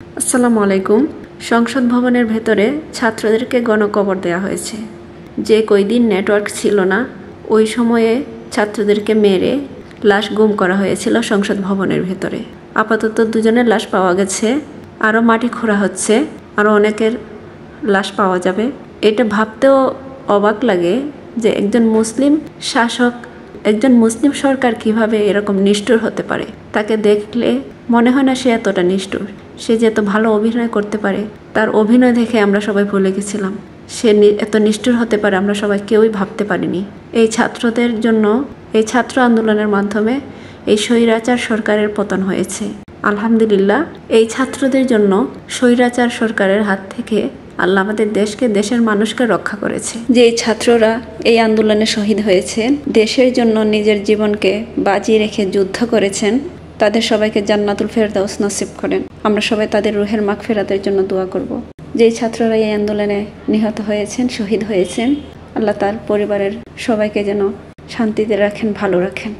আসসালামু আলাইকুম। সংসদ ভবনের ভেতরে ছাত্রদেরকে গণকবর দেওয়া হয়েছে। যে কয়দিন নেটওয়ার্ক ছিল না, ওই সময়ে ছাত্রদেরকে মেরে লাশ গুম করা হয়েছিল সংসদ ভবনের ভেতরে। আপাতত দুজনের লাশ পাওয়া গেছে, আরও মাটি খোঁড়া হচ্ছে, আরও অনেকের লাশ পাওয়া যাবে। এটা ভাবতেও অবাক লাগে যে একজন মুসলিম শাসক, একজন মুসলিম সরকার কিভাবে এরকম নিষ্ঠুর হতে পারে। তাকে দেখলে মনে হয় না সে এতটা নিষ্ঠুর। সে যে এত ভালো অভিনয় করতে পারে, তার অভিনয় দেখে আমরা সবাই ভুলে গেছিলাম। সে এত নিষ্ঠুর হতে পারে আমরা সবাই কেউই ভাবতে পারিনি। এই ছাত্রদের জন্য, এই ছাত্র আন্দোলনের মাধ্যমে এই স্বৈরাচার সরকারের পতন হয়েছে। আলহামদুলিল্লাহ, এই ছাত্রদের জন্য স্বৈরাচার সরকারের হাত থেকে আল্লাহ আমাদের দেশকে, দেশের মানুষকে রক্ষা করেছে। যে এই ছাত্ররা এই আন্দোলনে শহীদ হয়েছেন, দেশের জন্য নিজের জীবনকে বাজি রেখে যুদ্ধ করেছেন, তাদের সবাইকে জান্নাতুল ফেরদাউস নসিব করেন। আমরা সবাই তাদের রুহের মাগফিরাতের জন্য দোয়া করব। যেই ছাত্ররা এই আন্দোলনে নিহত হয়েছেন, শহীদ হয়েছেন, আল্লাহ তার পরিবারের সবাইকে যেন শান্তিতে রাখেন, ভালো রাখেন।